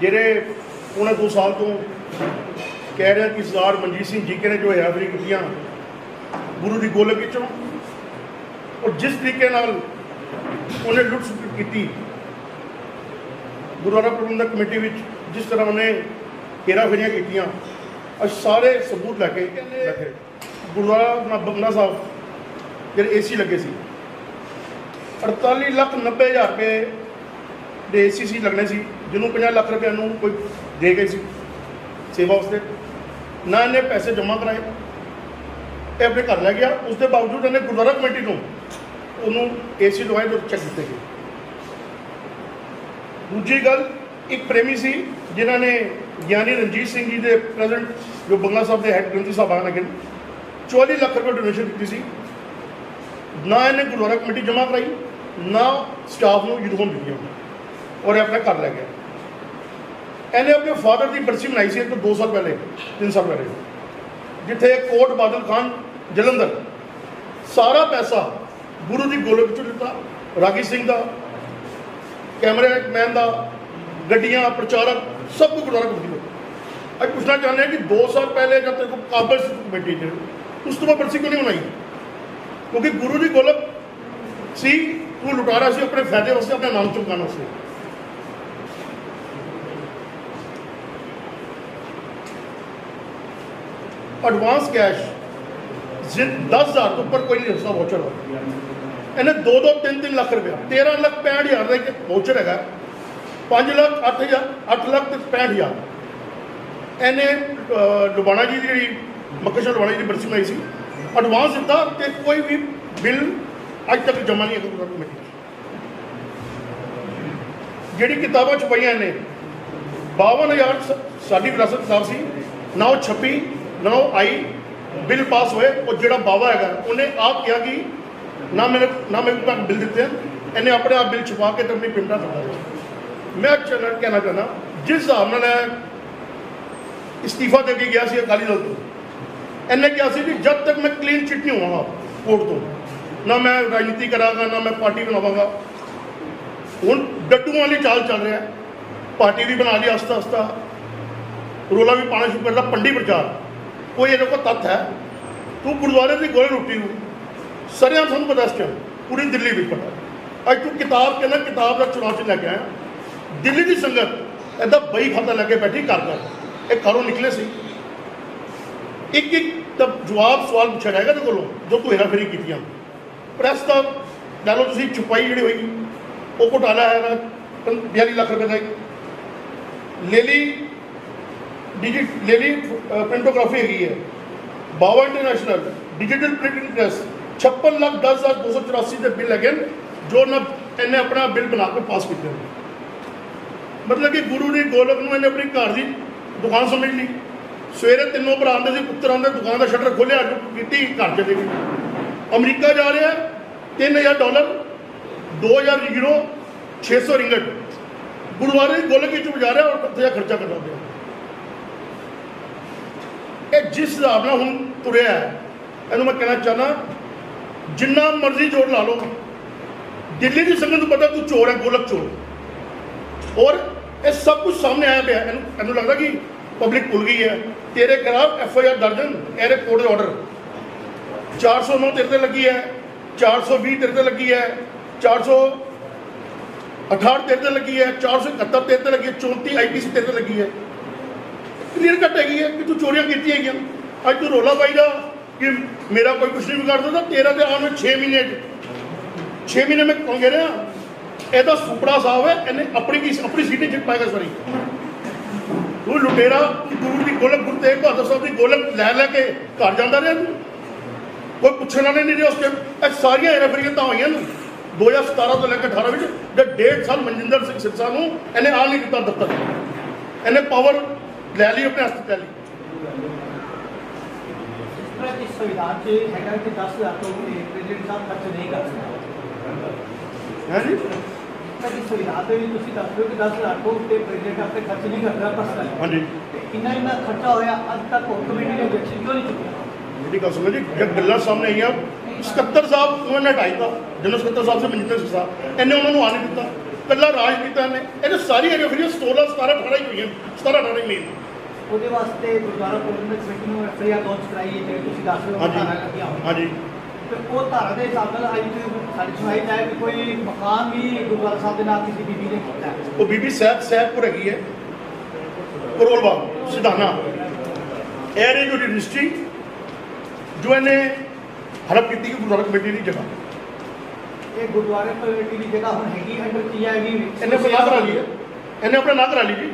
ਜਿਹੜੇ पौने 2 साल तो कह रहे हैं कि सरदार मनजीत सिंह जी के ने जो हैराफरी की गुरु की गोलक विचों और जिस तरीके उन्हें लुट सुट की गुरुद्वारा प्रबंधक कमेटी में जिस तरह उन्हें हेराफेरियां कीतियां अस सारे सबूत लैके बैठे। गुरुद्वारा बंगला साहब जो AC लगे सी 48,90,000 रुपये के AC सी लगने सी जिन्होंने 50 लाख रुपये कोई दे गए सी सेवा उससे ना इन्हें पैसे जमा कराए ये अपने घर लै गया। उसके बावजूद इन्हें गुरुद्वारा कमेटी को उन्होंने AC लवाए जो चेक दिए गए। दूजी गल एक प्रेमी सी जिन्होंने ज्ञानी रणजीत सिंह जी के प्रेजेंट जो बंगला साहब के हैड ग्रंथी साहबान है 44 लाख रुपये डोनेशन की सी ना इन्हें गुरुद्वारा कमेटी जमा कराई ना स्टाफ को यूनिफॉर्म दी और अपने घर लै गया। इन्हें अपने फादर की बरसी मनाई सी तो 2 साल पहले 3 साल पहले जिथे कोट बादल खान जलंधर सारा पैसा गुरु की गोलक चो लिता रागी सिंह का कैमरे मैन का गड्डियां प्रचारक सब कुछ गुरुद्वारा कमेटी को। अब पूछना चाहते हैं कि 2 साल पहले जब तेरे को काबल कमेटी उस तो मैं बरसी क्यों नहीं मनाई क्योंकि गुरु की गोलक सी तू लुटा रहा सी अपने फायदे वास्ते अपने नाम चमकाने वास्ते। एडवांस कैश 10,000 तो ऊपर कोई नहीं रखता वाउचर इन्हें 2-3 लाख रुपया 13,65,000 का एक वाउचर है 5,08,65,000 इन्हें लुबाना जी की मक्केश्वर लुबाना जी की बरसी बनाई सी एडवांस दिता तो कोई भी बिल अज तक जमा नहीं है गुरुद्वारा कमेटी जी किताबां छपाइया इन्हें 52,000 साड़ी विरासत किताब सी ना वो छपी ना वो आई बिल पास हुए और जो बाबा है उन्हें आप कहा कि ना मेरे को बिल दिते हैं इन्हें अपने आप बिल छुपा के तो अपनी पिंडा करता है। मैं कहना चाहना जिस हिसाब न इस्तीफा दे के गया सी अकाली दल तो इन्हें कहा कि जब तक मैं क्लीन चिट नहीं होगा कोर्ट तो ना मैं राजनीति कराँगा ना मैं पार्टी बनावागा। हूँ डड्डू वाली चाल चल रहा है पार्टी भी बना ली आस्ता आस्ता रोला भी पाना शुरू करता पंडी प्रचार कोई ये को तत्थ है तू गुरुद्वारे की गोले लुटी हूँ सरिया थानू पता इस टाइम पूरी दिल्ली भी पता अज तू किताब कहना किताब का चुनाव च लैके आया दिल्ली की संगत इदा बई खाता लैके बैठी कर एक घरों निकले सी एक तब जवाब सवाल पूछा जाएगा तो कोलों जो तू हेराफेरी की प्रैस का लै लो तुम छुपाई जी होगी वो घोटाला है 42 लाख रुपये का लेली प्रिंटोग्राफी हैगी है बावा इंटरनेशनल डिजिटल प्रिंटिंग प्रेस 56,10,284 के बिल है जो ना इन्हें अपना बिल बना के पास किए मतलब कि गुरु की गोलक में इन्हें अपनी घर की दुकान समझ ली सवेरे 3 भरा आते पुत्र आते दुकान का शटर खोलिया की घर चले गए अमरीका जा रहे हैं $3,000 2,000 यूरो 600 रिंगट गुरुद्वारे की गोलक चुप जा रहा है और खर्चा करवा दिया। जिस हिसाब न हूँ तुरया है इन्हू मैं कहना चाहना जिन्ना मर्जी जोर ला लो दिल्ली की संगत को पता तू चोर है गोलक चोर और ये सब कुछ सामने आया पे इन्हू लगता कि पब्लिक भुल गई है तेरे खिलाफ FIR दर्जन एरे कोर्ट ऑर्डर 409 तेरे से लगी है 420 तेरे से लगी है 468 तेरे से लगी है 471 तेरे से लगी है 34 IPC तेरे से लगी है क्लीयर कट हैगी है कि तू चोरियां की है अज तू रोला पाई जा कि मेरा कोई कुछ नहीं बिगाड़ सकता तेरा तो आने 6 महीने में कौन कह रहे हैं यदा सुपड़ा साहब है इन्हें अपनी सीटें जित पाएगा सारी तू लुटेरा गुरु की गोलक गुरु तेग बहादुर साहब की गोलक लै लैके घर जाता रहा तू कोई पूछने वाले नहीं रहे उस टाइम सारिया हेराफेरियां तो हुई 2017 तो लैके 18 में जब 1.5 साल मनजिंदर सिंह सिरसा इन्हें आ नहीं दिता दफ्तर इन्हें पावर लै ली अपने हस्त लै ली। संविधान के 10,000 तो प्रेसिडेंट साहब खर्च नहीं कर सकते है जी संविधान के भी तुम दस रहे हो कि 10,000 को प्रेसिडेंट अपने खर्च नहीं करता पर्सनल। हाँ जी इन्ना खर्चा होया अज तक कमेटी ने ऑब्जेक्शन क्यों नहीं चुका मेरी गल सुनो जी जब गल्लां सामने आई सकत्तर साहब उन्होंने हटाई था जनरल सकत्तर साहब से मनजिंदर सिंह साहब इन्हें उन्होंने आ नहीं दिता ਕੱਲਾ ਰਾਜ ਕੀਤਾ ਨੇ, ਇਹਨੇ ਸਾਰੀ ਐਗਰੀਫਰੀ 16 17 18 ਹੀ ਹੋਈਆਂ, 17 18 ਹੀ ਮੇਨ। ਉਹਦੇ ਵਾਸਤੇ ਗੁਰਦੁਆਰਾ ਪ੍ਰਬੰਧਕ ਕਮੇਟੀ ਨੂੰ ਐਫਆਈਆਰ ਲਾਂਚ ਕਰਾਈ ਹੈ, ਜਿਹੜੀ ਤੁਸੀਂ ਦੱਸ ਰਹੇ ਹੋ ਧਾਰਾ ਲੱਗੀਆਂ ਹੋਈਆਂ। ਹਾਂਜੀ, ਤੇ ਉਹ ਧਾਰਾ ਦੇ ਹਿਸਾਬ ਨਾਲ ਅੱਜ ਸਾਡੀ ਸੁਣਾਈ ਜਾਏ ਕਿ ਕੋਈ ਮਕਾਨ ਵੀ ਗੁਰਦੁਆਰਾ ਸਾਹਿਬ ਦੇ ਨਾਲ ਕਿਸੇ ਬੀਬੀ ਨੇ ਕੀਤਾ ਹੈ। ਉਹ ਬੀਬੀ ਸਹਿਬਪੁਰ ਹੈਗੀ ਹੈ, ਕਰੋਲ ਬਾਗ ਸਿਧਾਨਾ। ਇਹ ਰਹੀ ਜੋ ਰਜਿਸਟਰੀ ਜੋ ਇਹਨੇ ਹੜਪ ਕੀਤੀ ਕਿ ਗੁਰਦੁਆਰਾ ਕਮੇਟੀ ਦੀ ਜਗ੍ਹਾ, ਇਹ ਗੁਰਦੁਆਰੇ ਕਮੇਟੀ ਦੀ ਜਗ੍ਹਾ ਹੁਣ ਹੈਗੀ ਅੰਡਰ ਕੀ ਹੈਗੀ, ਇਹਨੇ ਆਪਣਾ ਨਾਂ ਕਰਾ ਲਈ ਹੈ, ਇਹਨੇ ਆਪਣਾ ਨਾਂ ਕਰਾ ਲਈ ਜੀ,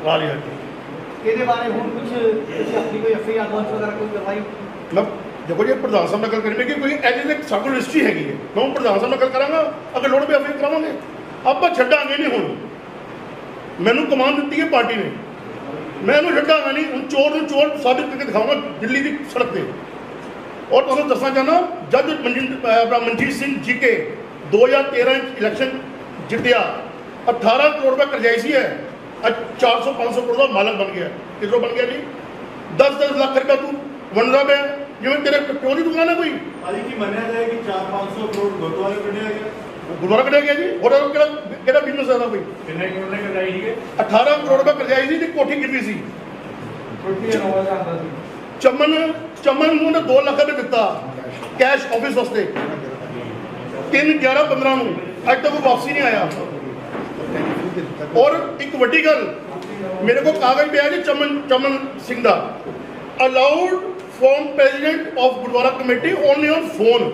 ਕਰਾ ਲਿਆ ਜੀ। ਇਹਦੇ ਬਾਰੇ ਹੁਣ ਕੁਝ ਤੁਸੀਂ ਆਪਣੀ ਕੋਈ ਐਫਆਈਆਰ ਲਾਂਚ ਵਗੈਰਾ ਕੋਈ ਕਰਵਾਈ? ਮੈਂ ਦੇਖੋ ਜੀ ਪ੍ਰਧਾਨ ਸਾਹਿਬ ਨਾਲ ਗੱਲ ਕਰੀਏ ਕਿ ਕੋਈ ਐਜੀ ਦੇ ਸਾਡੇ ਕੋਲ ਰਜਿਸਟਰੀ ਹੈਗੀ ਹੈ, ਮੈਂ ਹੁਣ ਪ੍ਰਧਾਨ ਸਾਹਿਬ ਨਾਲ ਗੱਲ ਕਰਾਂਗਾ, ਅਗਰ ਲੋੜ ਪਈ ਐਫਆਈਆਰ ਕਰਾਵਾਂਗੇ। ਆਪਾਂ ਛੱਡਾਂਗੇ ਨਹੀਂ, ਹੁਣ ਮੈਨੂੰ ਕਮਾਨ ਦਿੱਤੀ ਹੈ ਪਾਰਟੀ ਨੇ, ਮੈਂ ਇਹਨੂੰ ਛੱਡਾਂਗਾ ਨਹੀਂ। ਹੁਣ ਚੋਰ ਨੂੰ ਚੋਰ ਸਾਬਿਤ ਕਰਕੇ ਦਿਖਾਵਾਂਗਾ ਦਿੱਲੀ ਦੀ ਸੜਕ 'ਤੇ। ਔਰ ਤੁਹਾਨੂੰ ਦੱਸਣਾ ਚਾਹੁੰਦਾ, ਜੱਜ ਮਨਜੀਤ ਸਿੰਘ ਜੀਕੇ 2013 ਇਲੈਕਸ਼ਨ ਜਿੱਤਿਆ, 18 ਕਰੋੜ ਰੁਪਏ ਕਰਜ਼ਾਈ ਹੈ, ਅੱਜ 400-500 ਕਰੋੜ ਦਾ ਮਾਲਕ ਬਣ ਗਿਆ। ਕਿਧਰੋਂ ਬਣ ਗਿਆ ਜੀ? 10-10 ਲੱਖ ਰੁਪਏ ਤੂੰ ਵੰਡਦਾ ਪਿਆ, ਜਿਵੇਂ ਤੇਰੇ ਪਿਓ ਦੀ ਦੁਕਾਨ ਹੈ ਕੋਈ। ਅਜੀ ਕੀ ਮੰਨਿਆ ਜਾਏ ਕਿ 400-500 ਕਰੋੜ ਗੁਰਦੁਆਰੇ ਕੱਢਿਆ ਗਿਆ, ਗੁਰਦੁਆਰਾ ਕੱਢਿਆ ਗਿਆ ਜੀ। ਹੋਰ ਕਿਹੜਾ ਬਿਜ਼ਨਸ ਹੈ ਕੋਈ? ਕਿੰਨੇ ਕਰੋੜ ਦੇ ਕਰਜ਼ਾਈ ਸੀਗੇ? 18 ਕਰੋੜ ਰੁਪਏ ਕਰਜ਼ਾਈ ਸੀ ਤੇ ਕੋਠੀ ਗਿਰਵੀ ਸੀ। ਕੋਠੀ 9,000 ਆਉਂਦਾ ਸੀ। ਚਮਨ ਨੂੰ 2 ਲੱਖ ਰੁਪਏ ਦਿੱਤਾ ਕੈਸ਼ ਆਫਿਸ ਵਾਸਤੇ, 3/11/15 ਨੂੰ, ਅੱਜ ਤੱਕ ਉਹ ਵਾਪਸੀ ਨਹੀਂ ਆਇਆ। ਔਰ ਇੱਕ ਵੱਡੀ ਗੱਲ, ਮੇਰੇ ਕੋਲ ਕਾਗਜ਼ ਪਿਆ ਜੀ ਚਮਨ ਸਿੰਘ ਦਾ, allowed from president of gurdwara committee only on phone.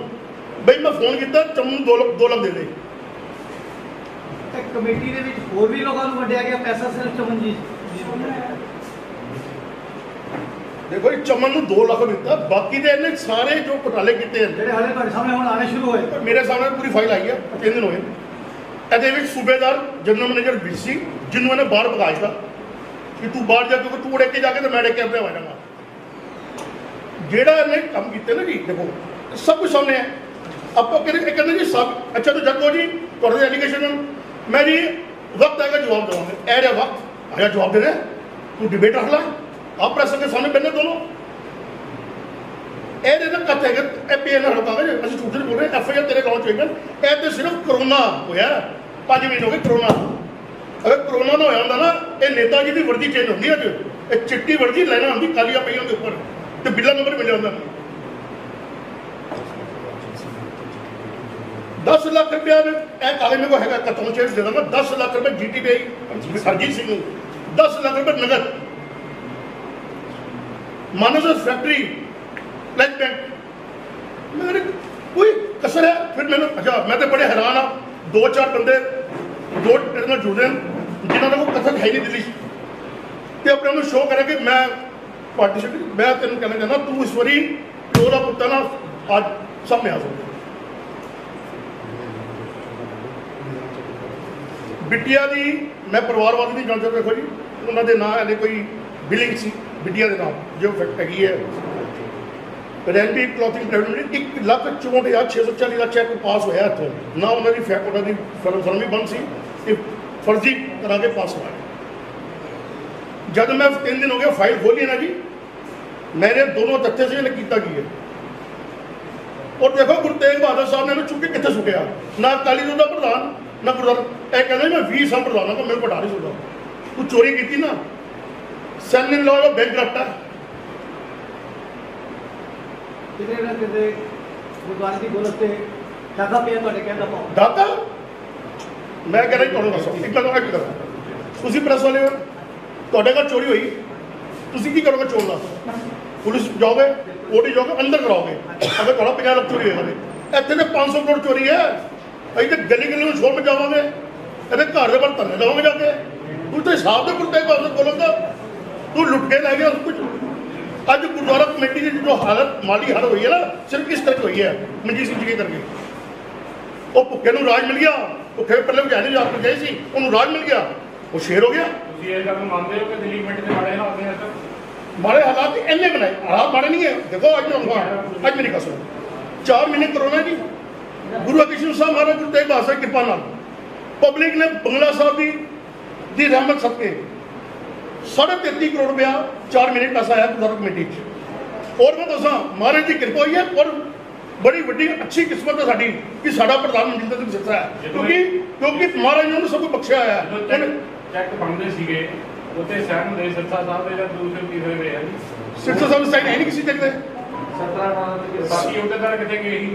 ਬਈ ਮੈਂ ਫੋਨ ਕੀਤਾ, ਚਮਨ 2 ਲੱਖ ਦੇ ਦੇ। ਕਮੇਟੀ ਦੇ ਵਿੱਚ ਹੋਰ ਵੀ ਲੋਕਾਂ ਨੂੰ ਵੰਡਿਆ ਗਿਆ ਪੈਸਾ, ਸਿਰਫ ਚਮਨ ਜੀ? ਦੇਖੋ ਜੀ, ਚਮਨ ਨੂੰ 2 ਲੱਖ ਦਿੱਤਾ, ਬਾਕੀ ਦੇ ਇਹਨੇ ਸਾਰੇ ਜੋ ਘੁਟਾਲੇ ਕੀਤੇ ਹਨ, ਜਿਹੜੇ ਹਾਲੇ ਤੁਹਾਡੇ ਸਾਹਮਣੇ ਹੁਣ ਆਣੇ ਸ਼ੁਰੂ ਹੋਏ। ਮੇਰੇ ਸਾਹਮਣੇ ਪੂਰੀ ਫਾਈਲ ਆਈ ਹੈ, 3 ਦਿਨ ਹੋਏ। ਇਹਦੇ ਵਿੱਚ ਸੂਬੇਦਾਰ ਜਨਰਲ ਮੈਨੇਜਰ ਵਿੱਚ ਸੀ, ਜਿਹਨੂੰ ਇਹਨੇ ਬਾਹਰ ਭਗਾ ਦਿੱਤਾ ਕਿ ਤੂੰ ਬਾਹਰ ਜਾ ਕੇ, ਤੂੰ ਉੜੇ ਕੇ ਜਾ ਕੇ ਤੇ ਮੈਂ ਕੇ ਆਪਣੇ ਆ ਜਾਵਾਂਗਾ। ਜਿਹੜਾ ਇਹਨੇ ਕੰਮ ਕੀਤੇ ਨਾ ਜੀ, ਦੇਖੋ ਸਭ ਕੁਝ ਸਾਹਮਣੇ ਹੈ। ਆਪਾਂ ਕਹਿੰਦੇ ਜੀ ਸਭ ਅੱਛਾ ਤੋਂ ਜੱਗੋ ਜੀ ਤੁਹਾਡੇ ਐਲੀਗੇਸ਼ਨ, ਮੈਂ ਜੀ ਵਕਤ ਆਏਗਾ ਜਵਾਬ ਦੇਵਾਂਗੇ। ਇਹ ਰਿਹਾ ਵਕਤ ਆਇਆ ਜਵਾਬ ਦੇਣਾ, ਤੂੰ ਡਿਬੇਟ ਰੱਖ ਲੈ, आप प्रेस के सामने बहने दोनों। ਇਹ ਨਾ ਕੱਟ ਹੈਗਾ, ਇਹ ਪੀ ਨਾਲ ਹਟਾਵੇ, ਅਸੀਂ ਝੂਠ ਨਹੀਂ ਬੋਲ ਰਹੇ। ਐਫ ਆਈ ਆਰ ਤੇਰੇ ਲਾਂਚ ਹੋਏਗਾ, ਇਹ ਤੇ ਸਿਰਫ ਕਰੋਨਾ ਹੋਇਆ, 5 ਮਹੀਨੇ ਹੋ ਗਏ ਕਰੋਨਾ। ਅਗਰ ਕਰੋਨਾ ਨਾ ਹੋਇਆ ਹੁੰਦਾ ਨਾ, ਇਹ ਨੇਤਾ ਜੀ ਦੀ ਵਰਦੀ ਚੇਂਜ ਹੁੰਦੀ ਅੱਜ, ਇਹ ਚਿੱਟੀ ਵਰਦੀ ਲੈਣਾ ਹੁੰਦੀ, ਕਾਲੀਆਂ ਪਈਆਂ ਦੇ ਉੱਪਰ ਤੇ ਬਿੱਲਾ ਨੰਬਰ ਮਿਲਿਆ ਹੁੰਦਾ। 10 ਲੱਖ ਰੁਪਇਆ ਇਹ ਕਾਗਜ਼ ਮੇਰੇ ਕੋਲ ਹੈਗਾ, ਕਤੋਂ ਚੇਂਜ ਦੇ ਦਾਂਗਾ। 10 ਲੱਖ ਰੁਪਏ GTPI ਹਰਜੀਤ ਸਿੰਘ ਨੂੰ, 10 ਲੱਖ ਰੁਪਏ ਨਗਦ। मानस फैक्ट्री प्लेज बैंक मेरे कोई कसर है। फिर मैंने अच्छा, मैं तो बड़े हैरान हाँ, 2-4 बंदे जुड़े हैं जिन्होंने कोई कसर है नहीं दिल्ली, तो अपने उन्होंने शो करा कि मैं पार्टी से, मैं तेन कहना चाहना तू इस बारी प्यो का पुत्ता ना आज सामने आ सकते। बिटिया की मैं परिवारवाद नहीं जान सकता। देखो जी, उन्होंने ना ऐसे कोई बिलिंग सी बिटिया के नाम जो फैक्ट हैगी है। रैनबी क्लॉथिंग प्राइवेट लिमिटेड 1,64,640 का चैक पास होया इतों ना, उन्होंने फैक्ट उन्होंने फर्म भी बंद सी, फर्जी करा के पास कराया। जब मैं 3 दिन हो गया फाइल खोली ना जी, मेरे दोनों तथ्य से इन्हें किया की है। और देखो गुरु तेग बहादुर साहब ने चुके कितने सुटिया, ना अकाली दल का प्रधान ना गुरुद्वारा। यह कहते मैं 20 साल प्रधान हाँ, मेरे को हटा नहीं सकता। तू चोरी की ना, सन इन लॉ बैंक करप्ट है। कितने ना कितने गुरुद्वारे की दौलत से डाका पिया तो कहना पाओ डाका। मैं कह रही थोड़ा दसो एक बार एक करो तुसी प्रेस वाले हो, ਤੁਹਾਡੇ ਘਰ ਚੋਰੀ ਹੋਈ, ਤੁਸੀਂ ਕੀ ਕਰੋਗੇ? ਚੋਰ ਦਾ ਪੁਲਿਸ ਜਾਓਗੇ, ਓਡੀ ਜਾਓਗੇ, ਅੰਦਰ ਕਰਾਓਗੇ। ਅਗਰ ਤੁਹਾਡਾ 50 ਲੱਖ ਚੋਰੀ ਹੋਏਗਾ, ਇੱਥੇ ਤੇ 500 ਕਰੋੜ ਚੋਰੀ ਹੈ। ਅਸੀਂ ਤੇ ਗਲੀ ਗਲੀ ਨੂੰ ਸ਼ੋਰ ਮਚਾਵਾਂਗੇ, ਇਹਦੇ ਘਰ ਦੇ ਬਾਹਰ ਧਰਨੇ ਦੇਵਾਂਗੇ ਜਾ ਕੇ। ਤੂੰ ਤੇ ਹਿਸਾਬ ਦੇ ਕੁੱਤੇ ਪਾਸੇ ਬੋਲਦਾ, ਤੂੰ ਲੁੱਟ ਕੇ ਲੈ ਗਿਆ ਸਭ ਕੁਝ। ਅੱਜ ਗੁਰਦੁਆਰਾ ਕਮੇਟੀ ਦੀ ਜੋ ਹਾਲਤ ਮਾਲੀ ਹਾਲਤ ਹੋਈ ਹੈ ਨਾ, ਸਿਰਫ ਇਸ ਕਰਕੇ ਹੋਈ ਹੈ, ਮਨਜੀਤ ਸਿੰਘ ਜੀ ਕਰਕੇ। ਉਹ ਭੁੱਖੇ ਨੂੰ ਰਾਜ ਮਿਲ ਗਿਆ, ਭੁੱਖੇ ਪੱਲੇ ਵਜਾਣੇ ਜਾ ਕੇ ਗਏ ਸੀ, ਉਹਨੂੰ ਰਾਜ ਮਿਲ ਗਿਆ, ਉਹ ਸ਼ੇਰ ਹੋ ਗਿਆ। ਤੁਸੀਂ ਇਹ ਗੱਲ ਮੰਨਦੇ ਹੋ ਕਿ ਦਿੱਲੀ ਕਮੇਟੀ ਦੇ ਮਾੜੇ ਹਾਲਾਤ ਨੇ? ਮਾੜੇ ਹਾਲਾਤ ਇੰਨੇ ਬਣਾਏ, ਹਾਲਾਤ ਮਾੜੇ ਨਹੀਂ ਹੈ। ਦੇਖੋ ਅੱਜ ਮੇਰੀ ਗੱਲ ਸੁਣੋ, 4 ਮਹੀਨੇ ਕਰੋਨਾ ਜੀ, ਗੁਰੂ ਹਰਕ੍ਰਿਸ਼ਨ ਸਾਹਿਬ ਮਹਾਰਾਜ ਗੁਰੂ ਤੇਗ ਬਹਾਦਰ ਸਾਹਿਬ ਕਿਰਪਾ ਨਾਲ ਪਬਲਿਕ ਨੇ ਬੰਗਲਾ ਸਾਹਿਬ ਦੀ ਰਹਿਮਤ ਸਦਕੇ 33.5 ਕਰੋੜ ਰੁਪਇਆ 4 ਮਹੀਨੇ ਪੈਸਾ ਆਇਆ ਗੁਰਦੁਆਰਾ ਕਮੇਟੀ 'ਚ। ਔਰ ਮੈਂ ਦੱਸਾਂ, ਮਹਾਰਾਜ ਦੀ ਕਿਰਪਾ ਹੋਈ ਹੈ। ਔਰ बड़ी वड्डी अच्छी किस्मत है साड़ी कि साडा प्रधान मनिंदर सिंह सिरसा है क्योंकि महाराज ने सब कुछ बख्शिया है चेक बनते सीगे ਉੱਤੇ ਸਾਈਨ ਦੇ ਸਿਰਸਾ ਸਾਹਿਬ ਦੇ ਜਾਂ ਦੂਸਰੇ ਤੀਸਰੇ ਦੇ ਹੈ ਜੀ सिरसा साहब साइन है नहीं किसी जगह 17 ਬਾਕੀ ਉਹਦੇ ਕਿੱਥੇ ਗਏ ਸੀ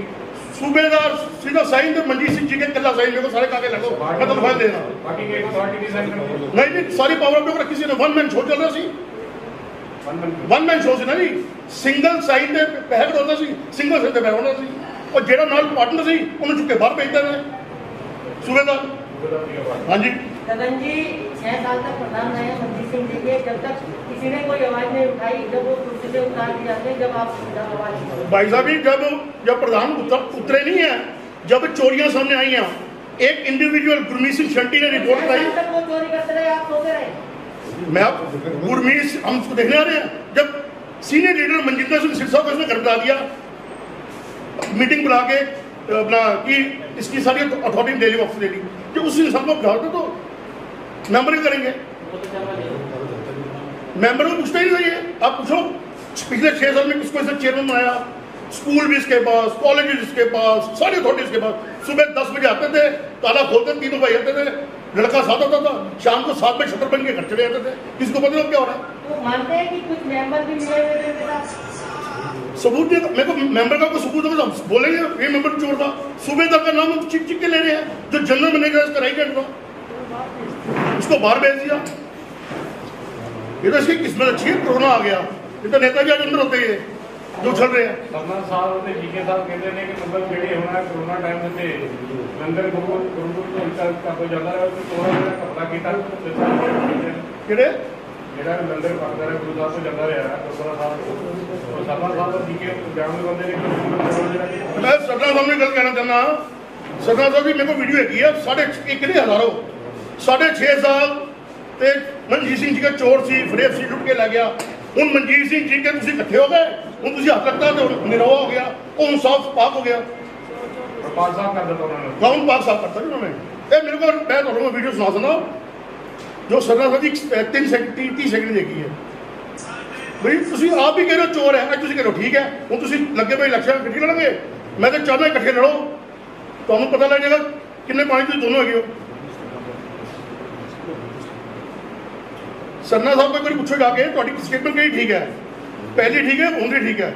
सूबेदार सीधा साइन तो मनजीत सिंह जी के कल्ला साइन मेरे को सारे कागज लगो मैं तो फाइल देना ਬਾਕੀ ਕੋਈ ਅਥਾਰਟੀ नहीं साइन करती नहीं सारी पावर पे किसी ने वन मैन शो चल रहा सी वन मैन शो से ना जी सिंगल साइन ਦੇ ਪੈਸੇ ਕਢਾਉਂਦਾ ਸੀ ਸਿੰਗਲ ਸਾਈਨ ਤੇ ਪੈਸੇ ਹੁੰਦਾ ਸੀ और ਜਿਹੜਾ ਨਾਲ ਪਾਰਟਨਰ ਸੀ ਉਹਨੂੰ ਚੁੱਕ ਕੇ ਬਾਹਰ ਭੇਜਦਾ ਨੇ सूबेदार हाँ जी गगन जी 6 साल तक प्रधान रहे मनजीत सिंह जी के जब तक किसी ने कोई आवाज नहीं उठाई जब वो कुर्सी से उतार दिए जाते हैं जब आप आवाज भाई साहब जी जब प्रधान उतरे नहीं है जब चोरियां सामने आई हैं एक इंडिविजुअल गुरमीत सिंह शंटी ने रिपोर्ट कराई वो चोरी करते रहे आप सोते रहे मैं गुरमीत हम उसको देखने आ रहे हैं जब सीनियर लीडर मनजिंदर सिंह सिरसा को इसने घर बुला दिया मीटिंग बुला के अपना कि इसकी सारी अथॉरिटी डेली ऑफिस दे दी कि उस इंसान को बिठा दो तो मेंबर ही करेंगे मेंबर को पूछना ही नहीं है आप पूछो पिछले 6 साल में किसको ऐसा चेयरमैन बनाया स्कूल भी इसके पास कॉलेज इसके पास सारी अथॉरिटी इसके पास सुबह 10 बजे आते थे ताला खोलते तीनों भाई आते थे लड़का साथ आता था शाम को 7 बजे शटर बन के घर चले जाते थे किसको पता क्या हो रहा है तो मानते हैं कि कुछ मेंबर भी मिले हुए थे मेरा सबूत दे मेरे को मेंबर का कोई सबूत है तो बोलेंगे ये मेंबर चोर था सूबेदार का नाम हम चिक चिक के ले रहे हैं जो जनरल मैनेजर इसका राइट हैंड था उसको बाहर भेज दिया ये तो इसकी किस्मत अच्छी है कोरोना आ गया ये तो नेताजी आज अंदर होते ही जो चल रहे हैं ਸਰਨਾ ਸਾਹਿਬ ਤੇ ਜੀਕੇ ਸਾਹਿਬ ਕਹਿੰਦੇ ਨੇ ਕਿ ਮਤਲਬ ਜਿਹੜੇ ਹੁਣ ਕੋਰੋਨਾ ਟਾਈਮ ਦੇ ਲੰਗਰ ਗੁਰੂ ਤੋਂ ਤੱਕ ਤੋਂ ਜਾਂਦਾ ਹੈ ਉਹ ਥੋੜਾ ਜਿਹਾ ਕਪੜਾ ਕੀਤਾ ਕਿਹੜੇ ਜਿਹੜਾ ਲੰਗਰ ਪੱਕਦਾ ਹੈ ਗੁਰੂ ਸਾਹਿਬ ਤੋਂ ਜਾਂਦਾ ਰਿਹਾ ਗੁਰਦੁਆਰਾ ਸਾਹਿਬ ਉਹ ਸਰਨਾ ਸਾਹਿਬ ਦਾ ਜੀਕੇ ਜਾਣ ਦੇ ਬੰਦੇ ਨੇ मैं सरदार साहब ने गल कहना चाहना सरदार साहब की मेरे को वीडियो हैगी है 1.5 नहीं हज़ारों 6.5 साल ते मनजीत सिंह जी का चोर सी फरेब सी लुट के लै गया हूँ मनजीत सिंह जी के तुम इकट्ठे हो गए हूँ तुम हथ लगता तो निरवा हो गया वो हूँ साफ पाक हो गया ਪਾਕ ਸਾਹਿਬ ਕਰ ਦਿੱਤਾ ਉਹਨਾਂ ਨੇ काउन पाक साफ करता जी उन्होंने ये मेरे को मैं थोड़ा वीडियो सुना सुना जो सरदार साहब की 3 सेकंड 30 सेकंड देखी है भाई तुम आप भी कह रहे हो चोर है अज तुम कह रहे हो ठीक है हूँ तुम लगे भाई इलेक्शन इकट्ठे लड़ोगे मैं तो चाहता इकट्ठे लड़ो तो पता लग जाएगा किन्ने पानी तुम दोनों है सरना साहब को एक बार पूछो जाके थोड़ी स्टेटमेंट कही ठीक है पहली ठीक है उनकी ठीक है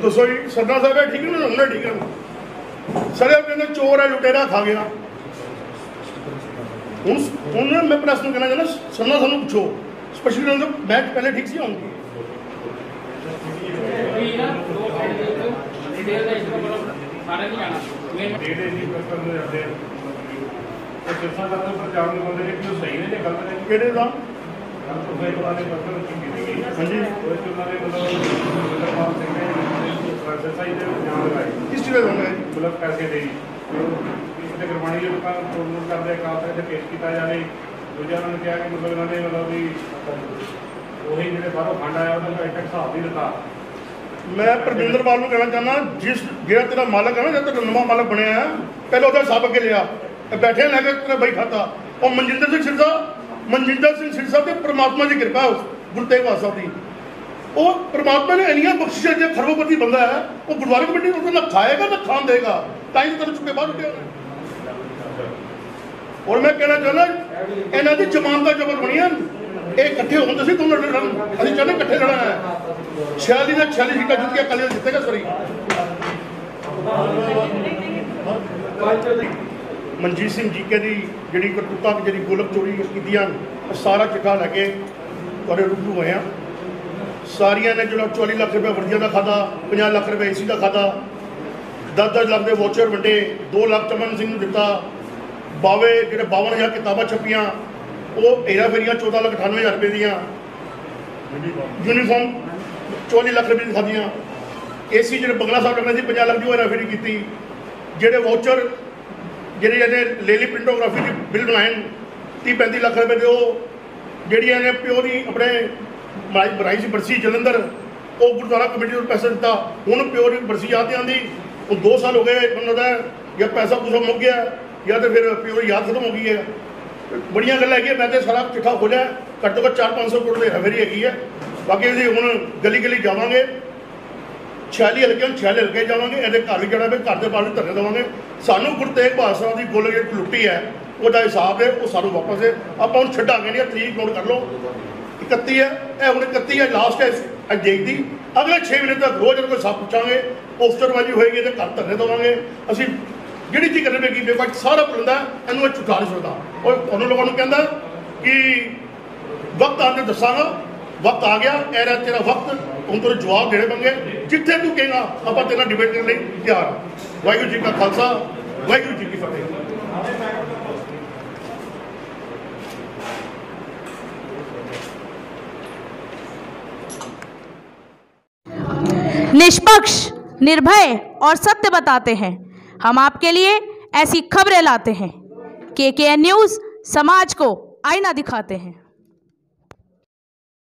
दसो जी सरदार साहब है ठीक है ना उन्हें ठीक है सर कहते चोर है लुटेरा खा गया हूँ मैं प्रेस में कहना चाहना सरना सानू पूछो स्पेशली बैठ पहले ठीक सी आऊँगी हाँ जी किस चीज़ मतलब पैसे दे किसी गुरबाणी के लोग प्रमोट करते अकाल पेश किया जाए दूजा उन्होंने कहा कि मतलब इन्होंने मतलब भी वही जो बाहरों फंड आया उन्होंने एक हिसाब नहीं दिता मैं परमिंदर पाल को कहना चाहना जिस जो तेरा मालक है ना जब तक नवा मालक बनया है पहले उसका हिसाब अगे लिया बैठे लैके तेरा बही खाता और मनजिंदर सिंह सिरसा तो परमात्मा की कृपा है गुरु तेग बहादुर साहब की वो परमात्मा ने इनिया बख्शिशा जो खरबोपति बंदा है वो गुरुद्वारे कमेटी उसको ना खाएगा ना खान देगा टाइम तो चुके बाहर उठे और मैं कहना चाहना इन्हों की जमानत जबर बनिया ये इकट्ठे होते सी दोनों लड़न अभी चाहते इकट्ठे लड़ना है 46 ने 46 सीटा जित के अकाली दल जितेगा सॉरी मनजीत सिंह जीके की जी करतूता जी गोलक चोरी की सारा चिट्ठा लैके और रूबरू होए हैं सारिया ने जो 44 लाख रुपये वर्दियों का खादा 50 लाख रुपये AC का खादा 10-10 लाख के वोचर वंडे 2 लाख चमन सिंह दिता बावे जो 52,000 किताबा छपियाँ वो हेरा फेरियाँ 14,98,000 रुपये दियाँ यूनीफॉर्म 44 लाख रुपये की खादियाँ AC जो बंगला साहब लगना सी 50 लाख की हेरा फेरी की जोड़े वोचर ਜਿਹੜੇ ਲੇਲੀ ਪ੍ਰਿੰਟੋਗ੍ਰਾਫੀ ਦੀ ਬਿੱਲ ਬਣਾਏ 30-35 ਲੱਖ ਰੁਪਏ ਦੇ ਉਹ ਜਿਹੜੀਆਂ ਨੇ ਪਿਓ ਦੀ ਆਪਣੇ ਬਣਾਈ ਸੀ ਬਰਸੀ ਜਲੰਧਰ ਉਹ ਗੁਰਦੁਆਰਾ ਕਮੇਟੀ ਨੂੰ ਪੈਸਾ ਦਿੱਤਾ ਹੁਣ ਪਿਓ ਦੀ ਬਰਸੀ ਯਾਦ ਨਹੀਂ ਆਉਂਦੀ ਉਹ 2 ਸਾਲ ਹੋ ਗਏ ਮੈਨੂੰ ਲੱਗਦਾ ਜਾਂ ਪੈਸਾ ਕੁਛ ਮੁੱਕ ਗਿਆ ਜਾਂ ਤਾਂ ਫਿਰ ਪਿਓ ਦੀ ਯਾਦ ਖਤਮ ਹੋ ਗਈ ਹੈ ਬੜੀਆਂ ਗੱਲਾਂ ਹੈਗੀਆਂ ਮੈਂ ਤਾਂ ਸਾਰਾ ਚਿੱਠਾ ਖੋਲਿਆ ਘੱਟੋ ਘੱਟ 400-500 ਕਰੋੜ ਦੀ ਹੈਰਾਫੇਰੀ ਹੈਗੀ ਹੈ ਬਾਕੀ ਅਸੀਂ ਹੁਣ ਗਲੀ ਗਲੀ ਜਾਵਾਂਗੇ 46 ਹਲਕੇ 46 ਹਲਕੇ ਜਾਵਾਂਗੇ ਇਹਦੇ ਘਰ ਵੀ ਜਾਣਾ ਫਿਰ ਘਰ ਦੇ ਬਾਹਰ ਵੀ ਧਰਨੇ ਦੇਵਾਂਗੇ ਸਾਨੂੰ ਗੁਰੂ ਤੇਗ ਬਹਾਦਰ ਸਾਹਿਬ ਦੀ ਗੋਲਕ ਜਿਹੜੀ ਲੁੱਟੀ ਹੈ ਉਹਦਾ ਹਿਸਾਬ ਹੈ ਉਹ ਸਾਨੂੰ ਵਾਪਸ ਹੈ ਆਪਾਂ ਹੁਣ ਛੱਡਾਂਗੇ ਨਹੀਂ ਤਰੀਕ ਨੋਟ ਕਰ ਲਓ 31 ਹੈ ਇਹ ਹੁਣ 31 ਹੈ ਲਾਸਟ ਹੈ ਅਜੇਕ ਦੀ ਅਗਲੇ 6 ਮਹੀਨੇ ਤੱਕ ਰੋਜ਼ ਕੋਈ ਸਭ ਪੁੱਛਾਂਗੇ ਪੋਸਟਰਬਾਜ਼ੀ ਹੋਏਗੀ ਇਹਦੇ ਘਰ ਧਰਨੇ ਦੇਵਾਂਗੇ ਅਸੀਂ ਜਿਹੜੀ ਚੀਜ਼ ਕਰਨੀ ਪਏਗੀ ਬੇਬਕ ਸਾਰਾ ਪੁਲੰਦਾ ਇਹਨੂੰ ਇਹ ਝੁਠਾ ਨਹੀਂ ਸਕਦਾ ਔਰ ਤੁਹਾਨੂੰ ਲੋਕਾਂ ਨੂੰ ਕਹਿੰਦਾ ਕਿ ਵਕਤ ਆਉਣ ਤੇ ਦੱਸਾਂਗਾ वक्त आ गया era तेरा वक्त हम तेरे जवाब देने पेंगे जिथे तू कहेगा आप तेरा डिबेट करने लिए तैयार वाहिगुरू जी का खालसा वाहिगुरू जी की फतेह। निष्पक्ष, निर्भय और सत्य बताते हैं। हम आपके लिए ऐसी खबरें लाते हैं। KKN न्यूज़ समाज को आईना दिखाते हैं।